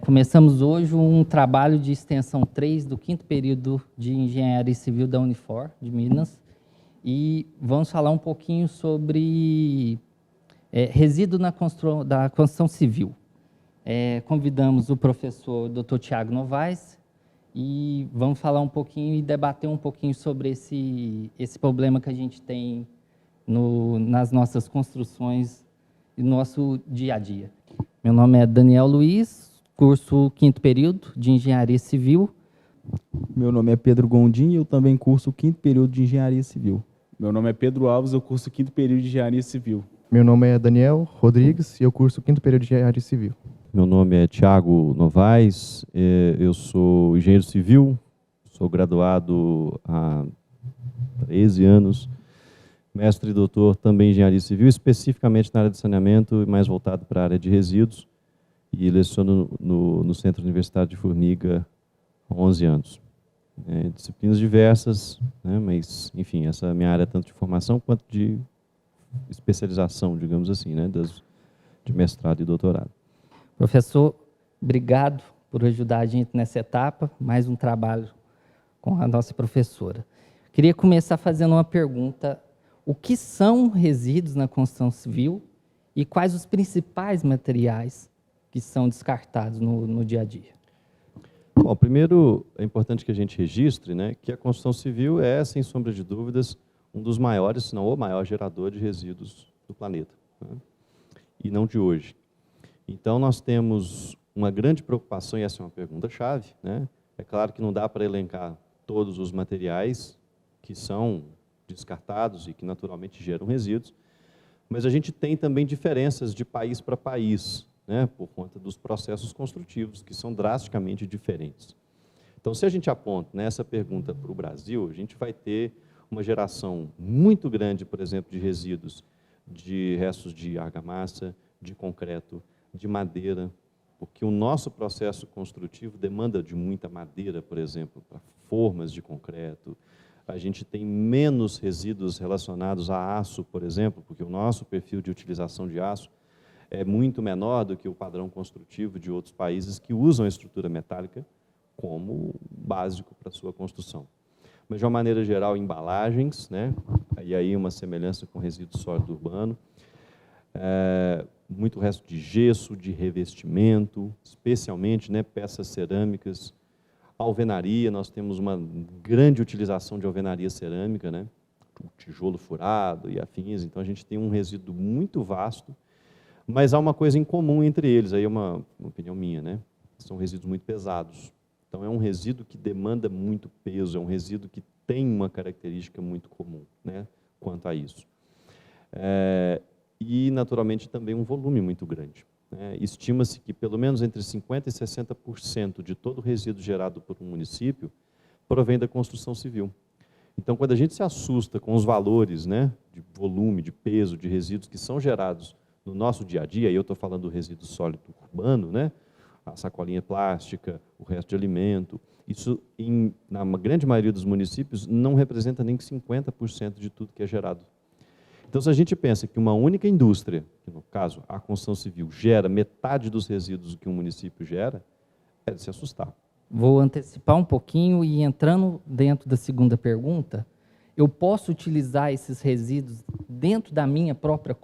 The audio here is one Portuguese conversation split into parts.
Começamos hoje um trabalho de extensão 3 do 5º período de Engenharia Civil da Unifor, de Minas, e vamos falar um pouquinho sobre resíduo da construção civil. Convidamos o professor Dr. Tiago Novaes e vamos falar um pouquinho e debater um pouquinho sobre esse problema que a gente tem nas nossas construções e no nosso dia a dia. Meu nome é Daniel Luiz, curso 5º período de Engenharia Civil. Meu nome é Pedro Gondim e eu também curso o 5º período de Engenharia Civil. Meu nome é Pedro Alves, eu curso o 5º período de Engenharia Civil. Meu nome é Daniel Rodrigues e eu curso o 5º período de Engenharia Civil. Meu nome é Tiago Novaes, eu sou engenheiro civil, sou graduado há 13 anos, mestre e doutor também em engenharia civil, especificamente na área de saneamento e mais voltado para a área de resíduos, e leciono no Centro Universitário de Formiga há 11 anos. Disciplinas diversas, né, mas, enfim, essa é a minha área tanto de formação quanto de especialização, digamos assim, né, de mestrado e doutorado. Professor, obrigado por ajudar a gente nessa etapa, mais um trabalho com a nossa professora. Queria começar fazendo uma pergunta: o que são resíduos na construção civil e quais os principais materiais que são descartados no dia a dia? Bom, primeiro é importante que a gente registre, né, que a construção civil é, sem sombra de dúvidas, um dos maiores, se não o maior gerador de resíduos do planeta, né, e não de hoje. Então, nós temos uma grande preocupação, e essa é uma pergunta-chave, né? É claro que não dá para elencar todos os materiais que são descartados e que naturalmente geram resíduos, mas a gente tem também diferenças de país para país, né, por conta dos processos construtivos, que são drasticamente diferentes. Então, se a gente aponta nessa pergunta para o Brasil, a gente vai ter uma geração muito grande, por exemplo, de resíduos de restos de argamassa, de concreto, de madeira, porque o nosso processo construtivo demanda de muita madeira, por exemplo, para formas de concreto. A gente tem menos resíduos relacionados a aço, por exemplo, porque o nosso perfil de utilização de aço é muito menor do que o padrão construtivo de outros países que usam a estrutura metálica como básico para a sua construção. Mas, de uma maneira geral, embalagens, né? E aí uma semelhança com resíduo sólido urbano, muito resto de gesso, de revestimento, especialmente, né, peças cerâmicas, alvenaria. Nós temos uma grande utilização de alvenaria cerâmica, né, o tijolo furado e afins. Então, a gente tem um resíduo muito vasto, mas há uma coisa em comum entre eles, aí é uma opinião minha, né, são resíduos muito pesados. Então, é um resíduo que demanda muito peso, é um resíduo que tem uma característica muito comum, né, quanto a isso. E, naturalmente, também um volume muito grande, né? Estima-se que pelo menos entre 50% e 60% de todo o resíduo gerado por um município provém da construção civil. Então, quando a gente se assusta com os valores, né, de volume, de peso, de resíduos que são gerados no nosso dia a dia, e eu estou falando do resíduo sólido urbano, né, a sacolinha plástica, o resto de alimento, isso, na grande maioria dos municípios, não representa nem 50% de tudo que é gerado. Então, se a gente pensa que uma única indústria, que no caso a construção civil, gera metade dos resíduos que um município gera, é de se assustar. Vou antecipar um pouquinho e entrando dentro da segunda pergunta, eu posso utilizar esses resíduos dentro da minha própria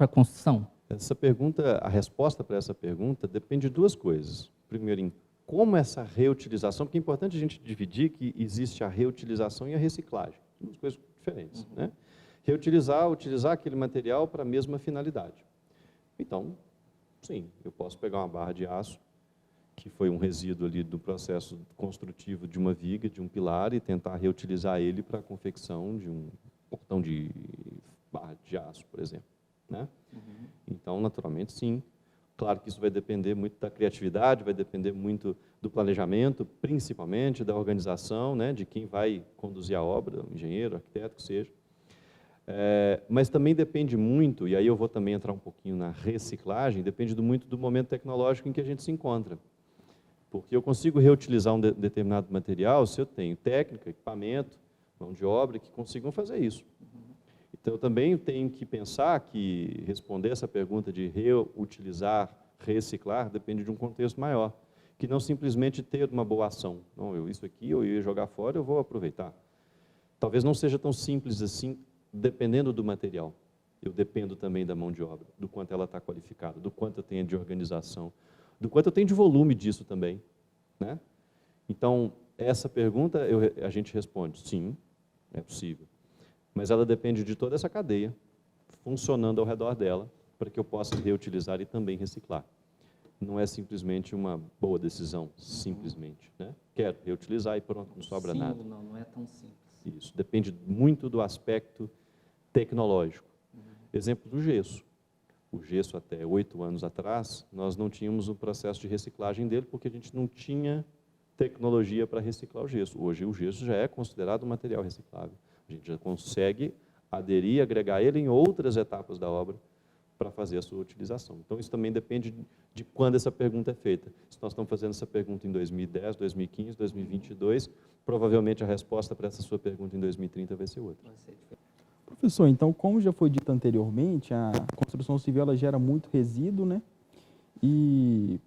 construção? Essa pergunta, a resposta para essa pergunta depende de duas coisas. Primeiro, em como essa reutilização, porque é importante a gente dividir que existe a reutilização e a reciclagem, duas coisas diferentes, né? Utilizar aquele material para a mesma finalidade. Então, sim, eu posso pegar uma barra de aço, que foi um resíduo ali do processo construtivo de uma viga, de um pilar, e tentar reutilizar ele para a confecção de um portão de barra de aço, por exemplo, né? Então, naturalmente, sim. Claro que isso vai depender muito da criatividade, vai depender muito do planejamento, principalmente da organização, né, de quem vai conduzir a obra, o engenheiro, o arquiteto, que seja. Mas também depende muito, e aí eu vou também entrar um pouquinho na reciclagem, depende muito do momento tecnológico em que a gente se encontra. Porque eu consigo reutilizar um determinado material se eu tenho técnica, equipamento, mão de obra que consigam fazer isso. Então, eu também tenho que pensar que responder essa pergunta de reutilizar reciclar depende de um contexto maior, que não simplesmente ter uma boa ação. Não, isso aqui eu ia jogar fora, eu vou aproveitar. Talvez não seja tão simples assim, dependendo do material. Eu dependo também da mão de obra, do quanto ela está qualificada, do quanto eu tenho de organização, do quanto eu tenho de volume disso também, né? Então, essa pergunta a gente responde, sim, é possível. Mas ela depende de toda essa cadeia funcionando ao redor dela para que eu possa reutilizar e também reciclar. Não é simplesmente uma boa decisão, simplesmente, né? Quero reutilizar e pronto, não sobra Sim, nada. não é tão simples. Isso, depende muito do aspecto tecnológico. Exemplo do gesso. O gesso, até 8 anos atrás, nós não tínhamos o processo de reciclagem dele porque a gente não tinha tecnologia para reciclar o gesso. Hoje, o gesso já é considerado um material reciclável. A gente já consegue aderir, agregar ele em outras etapas da obra para fazer a sua utilização. Então, isso também depende de quando essa pergunta é feita. Se nós estamos fazendo essa pergunta em 2010, 2015, 2022, provavelmente a resposta para essa sua pergunta em 2030 vai ser outra. Professor, então, como já foi dito anteriormente, a construção civil ela gera muito resíduo, né? E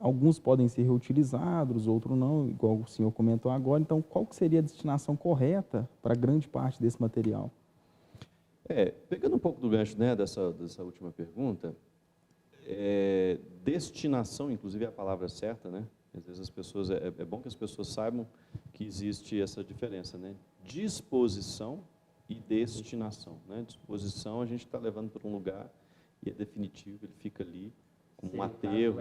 alguns podem ser reutilizados, outros não, igual o senhor comentou agora. Então, qual que seria a destinação correta para grande parte desse material? Pegando um pouco do gancho, né, dessa última pergunta, destinação, inclusive, é a palavra certa, né? Às vezes as pessoas, é bom que as pessoas saibam que existe essa diferença, né? Disposição e destinação, né? Disposição a gente está levando para um lugar e é definitivo, ele fica ali como um aterro,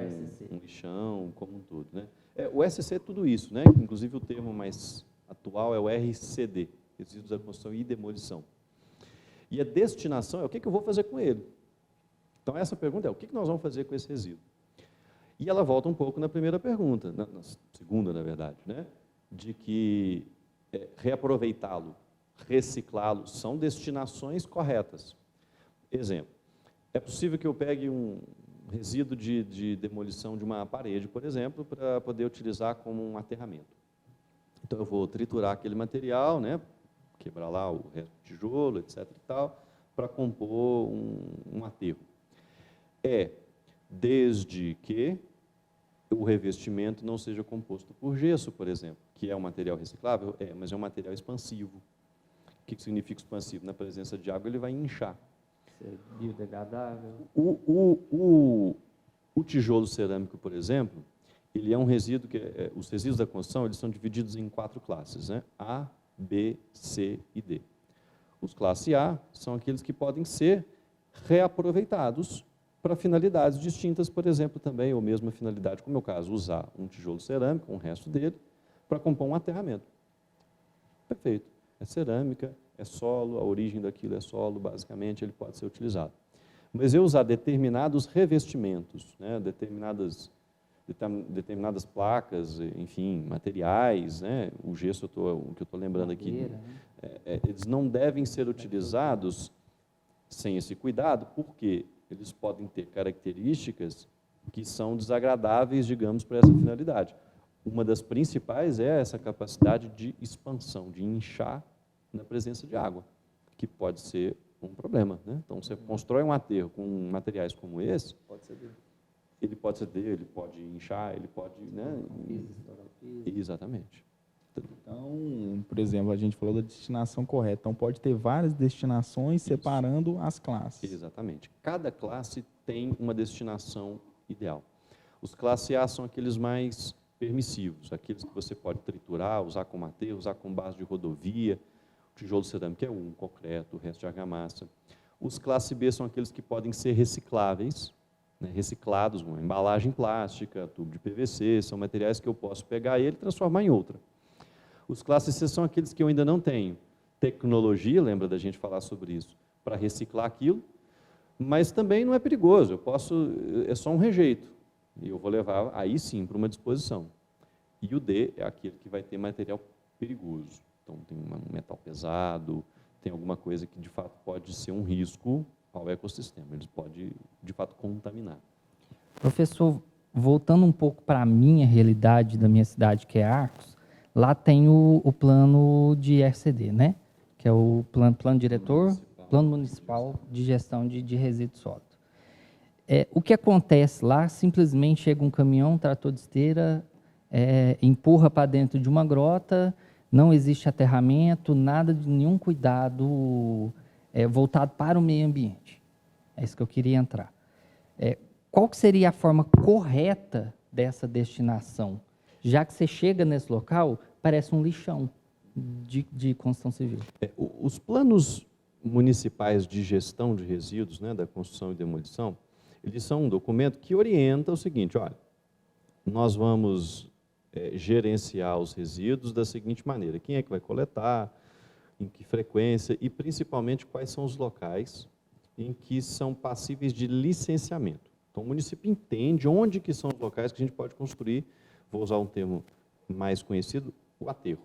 um lixão, como um todo, né? O SC é tudo isso, né? Inclusive o termo mais atual é o RCD, Resíduos da Construção e Demolição. E a destinação é o que eu vou fazer com ele. Então essa pergunta é o que nós vamos fazer com esse resíduo? E ela volta um pouco na primeira pergunta, na segunda, na verdade, né? De que reaproveitá-lo, reciclá-lo, são destinações corretas. Exemplo, é possível que eu pegue um resíduo de demolição de uma parede, por exemplo, para poder utilizar como um aterramento. Então, eu vou triturar aquele material, né, quebrar lá o resto do tijolo, etc. e tal, para compor um aterro. Desde que o revestimento não seja composto por gesso, por exemplo, que é um material reciclável, mas é um material expansivo. O que significa expansivo? Na presença de água, ele vai inchar. Ser biodegradável. O tijolo cerâmico, por exemplo, ele é um resíduo que os resíduos da construção eles são divididos em 4 classes, né? A, B, C e D. Os classe A são aqueles que podem ser reaproveitados para finalidades distintas, por exemplo, também, ou mesma finalidade, como é o caso, usar um tijolo cerâmico, um resto dele, para compor um aterramento. Perfeito. É cerâmica, é solo, a origem daquilo é solo, basicamente, ele pode ser utilizado. Mas eu usar determinados revestimentos, né, determinadas placas, enfim, materiais, né, o gesso, o que eu estou lembrando aqui, eles não devem ser utilizados sem esse cuidado, porque eles podem ter características que são desagradáveis, digamos, para essa finalidade. Uma das principais é essa capacidade de expansão, de inchar na presença de água, que pode ser um problema, né? Então, você constrói um aterro com materiais como esse, ele pode ceder, ele pode inchar, ele pode, né? Exatamente. Então, por exemplo, a gente falou da destinação correta. Então, pode ter várias destinações separando as classes. Exatamente. Cada classe tem uma destinação ideal. Os classe A são aqueles mais permissivos, aqueles que você pode triturar, usar como aterro, usar como base de rodovia. O tijolo cerâmico é um, concreto, o resto de argamassa. Os classe B são aqueles que podem ser recicláveis, né, reciclados, uma embalagem plástica, tubo de PVC, são materiais que eu posso pegar ele e transformar em outra. Os classe C são aqueles que eu ainda não tenho tecnologia, lembra da gente falar sobre isso, para reciclar aquilo, mas também não é perigoso, é só um rejeito, e eu vou levar aí sim para uma disposição. E o D é aquele que vai ter material perigoso, então tem um metal pesado, tem alguma coisa que de fato pode ser um risco ao ecossistema, eles podem de fato contaminar. Professor, voltando um pouco para a minha realidade da minha cidade, que é Arcos, lá tem o plano de RCD, né? Que é o plano diretor, plano municipal de gestão de resíduos sólidos. O que acontece lá, simplesmente chega um caminhão, um trator de esteira, empurra para dentro de uma grota, não existe aterramento, nada de nenhum cuidado voltado para o meio ambiente. É isso que eu queria entrar. Qual que seria a forma correta dessa destinação? Já que você chega nesse local, parece um lixão de construção civil. Os planos municipais de gestão de resíduos, né, da construção e demolição, eles são um documento que orienta o seguinte: olha, nós vamos gerenciar os resíduos da seguinte maneira: quem é que vai coletar, em que frequência e, principalmente, quais são os locais em que são passíveis de licenciamento. Então, o município entende onde que são os locais que a gente pode construir, vou usar um termo mais conhecido, o aterro.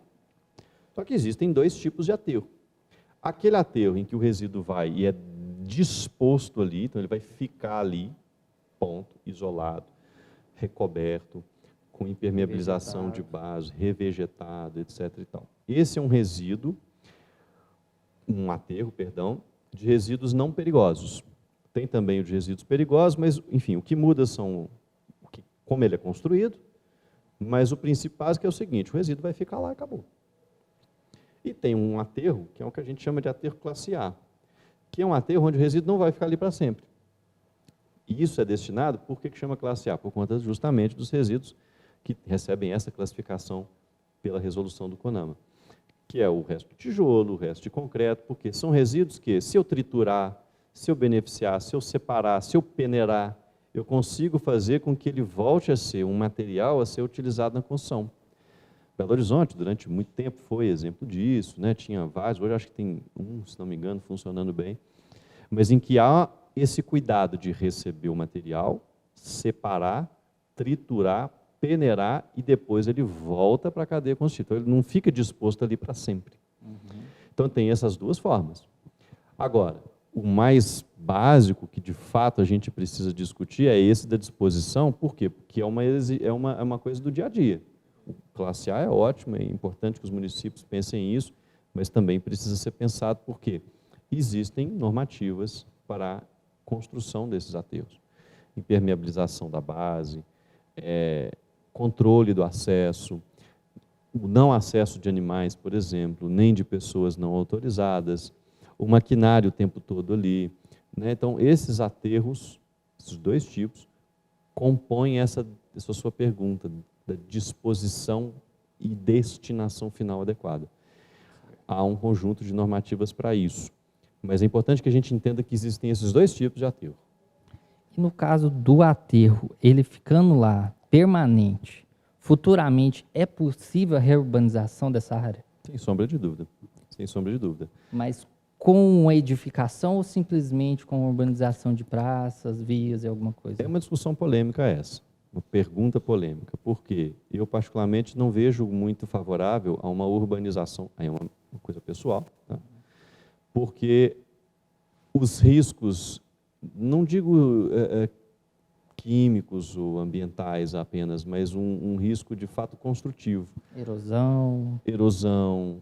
Só que existem dois tipos de aterro. Aquele aterro em que o resíduo vai e é disposto ali, então ele vai ficar ali, ponto, isolado, recoberto, com impermeabilização de base, revegetado, etc. e tal. Esse é um resíduo, um aterro, perdão, de resíduos não perigosos. Tem também o de resíduos perigosos, mas, enfim, o que muda são como ele é construído, mas o princípio básico é o seguinte: o resíduo vai ficar lá e acabou. E tem um aterro, que é o que a gente chama de aterro classe A, que é um aterro onde o resíduo não vai ficar ali para sempre. E isso é destinado, por que chama classe A? Por conta justamente dos resíduos que recebem essa classificação pela resolução do CONAMA, que é o resto de tijolo, o resto de concreto, porque são resíduos que, se eu triturar, se eu beneficiar, se eu separar, se eu peneirar, eu consigo fazer com que ele volte a ser um material a ser utilizado na construção. Belo Horizonte, durante muito tempo, foi exemplo disso, né? Tinha vários, hoje acho que tem um, se não me engano, funcionando bem, mas em que há esse cuidado de receber o material, separar, triturar, peneirar e depois ele volta para a cadeia constitutiva. Ele não fica disposto ali para sempre. Então, tem essas duas formas. Agora, o mais básico que, de fato, a gente precisa discutir é esse da disposição. Por quê? Porque é uma coisa do dia a dia. O classe A é ótimo, é importante que os municípios pensem nisso, mas também precisa ser pensado porque existem normativas para a construção desses aterros. Impermeabilização da base, controle do acesso, o não acesso de animais, por exemplo, nem de pessoas não autorizadas, o maquinário o tempo todo ali, né? Então, esses aterros, esses dois tipos, compõem essa sua pergunta da disposição e destinação final adequada. Há um conjunto de normativas para isso, mas é importante que a gente entenda que existem esses dois tipos de aterro. E no caso do aterro, ele ficando lá permanente, futuramente é possível a reurbanização dessa área? Sem sombra de dúvida, sem sombra de dúvida. Mas com edificação ou simplesmente com urbanização de praças, vias e alguma coisa? É uma discussão polêmica essa, uma pergunta polêmica, porque eu particularmente não vejo muito favorável a uma urbanização, aí é uma coisa pessoal, tá? Porque os riscos, não digo químicos ou ambientais apenas, mas um risco de fato construtivo. Erosão,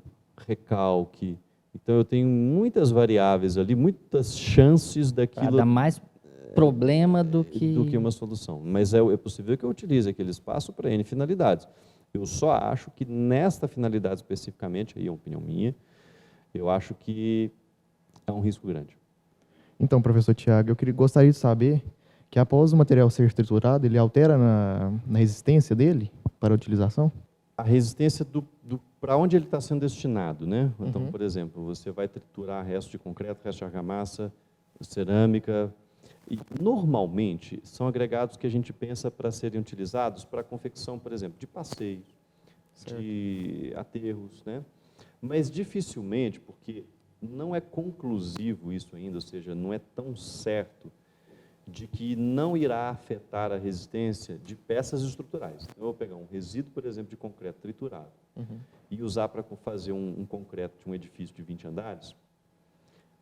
recalque. Então, eu tenho muitas variáveis ali, muitas chances daquilo... Dá mais problema do que uma solução. Mas é possível que eu utilize aquele espaço para N finalidades. Eu só acho que nesta finalidade especificamente, aí é uma opinião minha, eu acho que é um risco grande. Então, professor Tiago, gostaria de saber que após o material ser triturado, ele altera na resistência dele para a utilização? A resistência para onde ele está sendo destinado, né? Então, por exemplo, você vai triturar resto de concreto, resto de argamassa, cerâmica, e normalmente são agregados que a gente pensa para serem utilizados para a confecção, por exemplo, de passeios, de aterros, né? Mas dificilmente, porque não é conclusivo isso ainda, ou seja, não é tão certo de que não irá afetar a resistência de peças estruturais. Então, eu vou pegar um resíduo, por exemplo, de concreto triturado e usar para fazer um concreto de um edifício de 20 andares,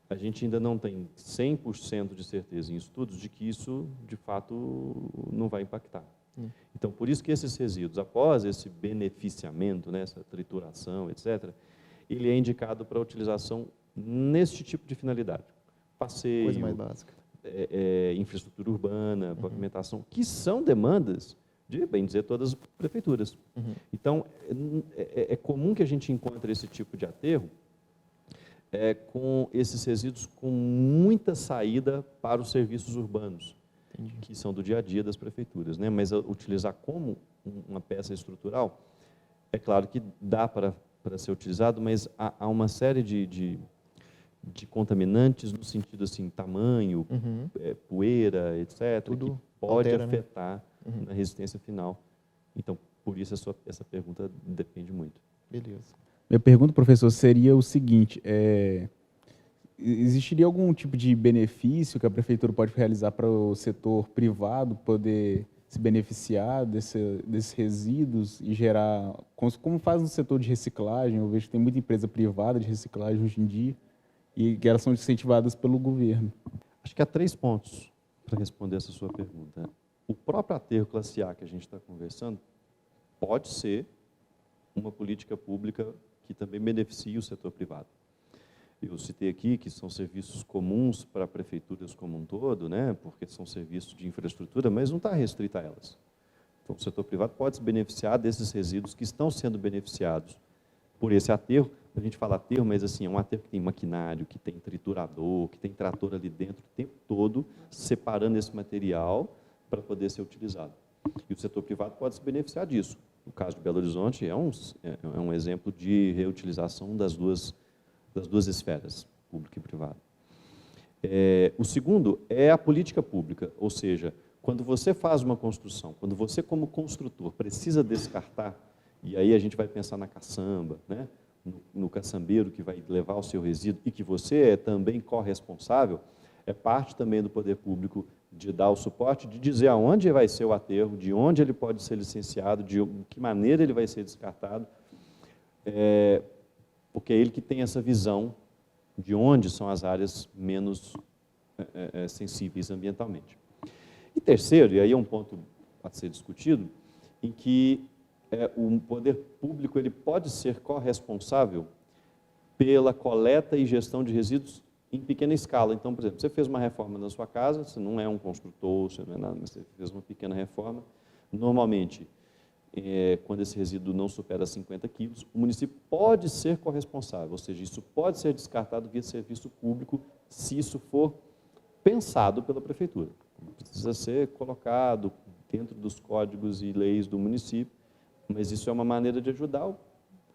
a gente ainda não tem 100% de certeza em estudos de que isso, de fato, não vai impactar. Então, por isso que esses resíduos, após esse beneficiamento, né, essa trituração, etc., ele é indicado para utilização neste tipo de finalidade. Passeio, Coisa mais básica. infraestrutura urbana, pavimentação, que são demandas de, bem dizer, todas as prefeituras. Então, é comum que a gente encontre esse tipo de aterro com esses resíduos com muita saída para os serviços urbanos, que são do dia a dia das prefeituras, né? Mas utilizar como uma peça estrutural, é claro que dá para ser utilizado, mas há uma série de contaminantes no sentido assim, tamanho, poeira, etc., Tudo que pode altera, né? afetar na resistência final. Então, por isso essa pergunta depende muito. Beleza. Minha pergunta, professor, seria o seguinte: existiria algum tipo de benefício que a prefeitura pode realizar para o setor privado poder se beneficiar desses resíduos e gerar, como faz no setor de reciclagem? Eu vejo que tem muita empresa privada de reciclagem hoje em dia e que elas são incentivadas pelo governo. Acho que há 3 pontos para responder essa sua pergunta. O próprio aterro classe A que a gente está conversando pode ser uma política pública que também beneficie o setor privado. Eu citei aqui que são serviços comuns para prefeituras como um todo, né, porque são serviços de infraestrutura, mas não está restrito a elas. Então, o setor privado pode se beneficiar desses resíduos que estão sendo beneficiados por esse aterro. A gente fala aterro, mas assim, é um aterro que tem maquinário, que tem triturador, que tem trator ali dentro o tempo todo, separando esse material para poder ser utilizado. E o setor privado pode se beneficiar disso. No caso de Belo Horizonte, é um exemplo de reutilização das duas esferas, pública e privada. O segundo é a política pública, ou seja, quando você faz uma construção, quando você como construtor precisa descartar, e aí a gente vai pensar na caçamba, né? no caçambeiro que vai levar o seu resíduo e que você é também corresponsável, é parte também do poder público de dar o suporte, de dizer aonde vai ser o aterro, de onde ele pode ser licenciado, de que maneira ele vai ser descartado, porque é ele que tem essa visão de onde são as áreas menos sensíveis ambientalmente. E terceiro, e aí é um ponto a ser discutido, em que o poder público ele pode ser corresponsável pela coleta e gestão de resíduos em pequena escala. Então, por exemplo, você fez uma reforma na sua casa, você não é um construtor, você não é nada, mas você fez uma pequena reforma. Normalmente, quando esse resíduo não supera 50 quilos, o município pode ser corresponsável, ou seja, isso pode ser descartado via serviço público, se isso for pensado pela prefeitura. Precisa ser colocado dentro dos códigos e leis do município, mas isso é uma maneira de ajudar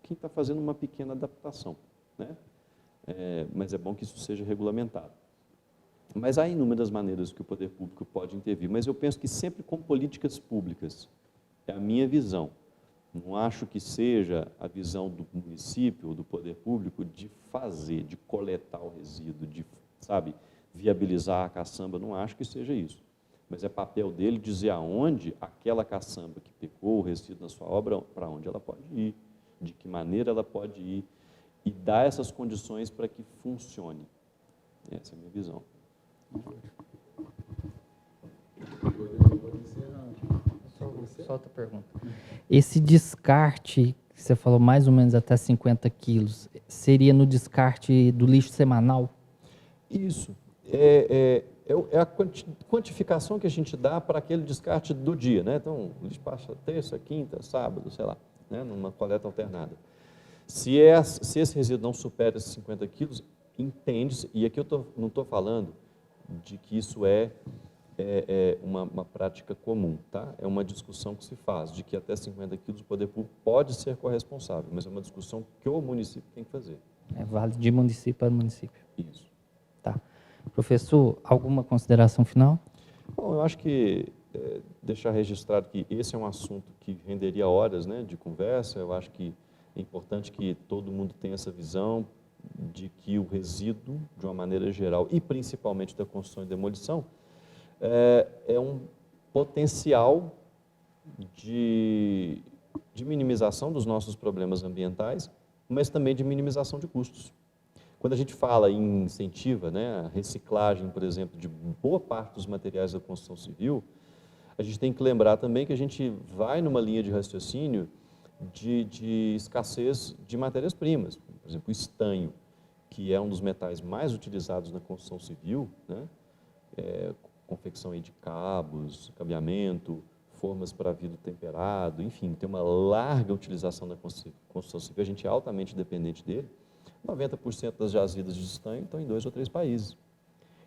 quem está fazendo uma pequena adaptação, né? Mas é bom que isso seja regulamentado. Mas há inúmeras maneiras que o poder público pode intervir, mas eu penso que sempre com políticas públicas. É a minha visão. Não acho que seja a visão do município ou do poder público de fazer, de coletar o resíduo, de, viabilizar a caçamba. Não acho que seja isso. Mas é papel dele dizer aonde aquela caçamba que pegou o resíduo na sua obra, para onde ela pode ir, de que maneira ela pode ir, e dar essas condições para que funcione. Essa é a minha visão. Só outra pergunta. Esse descarte, que você falou mais ou menos até 50 quilos, seria no descarte do lixo semanal? Isso. É a quantificação que a gente dá para aquele descarte do dia, né? Então, o lixo passa terça, quinta, sábado, sei lá, né? Numa coleta alternada. Se esse resíduo não supera esses 50 quilos, entende-se, e aqui eu não estou falando de que isso é uma prática comum, tá? É uma discussão que se faz, de que até 50 quilos o poder público pode ser corresponsável, mas é uma discussão que o município tem que fazer. Vale de município para município. Isso. Tá. Professor, alguma consideração final? Bom, eu acho que deixar registrado que esse é um assunto que renderia horas, né, de conversa. Eu acho que é importante que todo mundo tenha essa visão de que o resíduo, de uma maneira geral, e principalmente da construção e demolição, é um potencial de minimização dos nossos problemas ambientais, mas também de minimização de custos. Quando a gente fala em incentiva, né, a reciclagem, por exemplo, de boa parte dos materiais da construção civil, a gente tem que lembrar também que a gente vai numa linha de raciocínio de escassez de matérias-primas. Por exemplo, o estanho, que é um dos metais mais utilizados na construção civil, né, confecção aí de cabos, cabeamento, formas para vidro temperado, enfim, tem uma larga utilização na construção civil, a gente é altamente dependente dele. 90% das jazidas de estanho estão em 2 ou 3 países.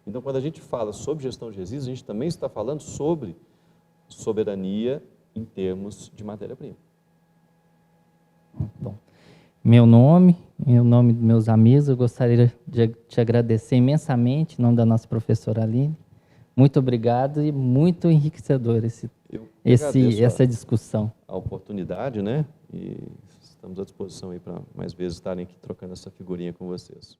Então, quando a gente fala sobre gestão de resíduos, a gente também está falando sobre soberania em termos de matéria-prima. Bom, meu nome, em nome dos meus amigos, eu gostaria de te agradecer imensamente, em nome da nossa professora Aline. Muito obrigado e muito enriquecedor essa discussão. A oportunidade, né? E estamos à disposição aí para mais vezes estarem aqui trocando essa figurinha com vocês.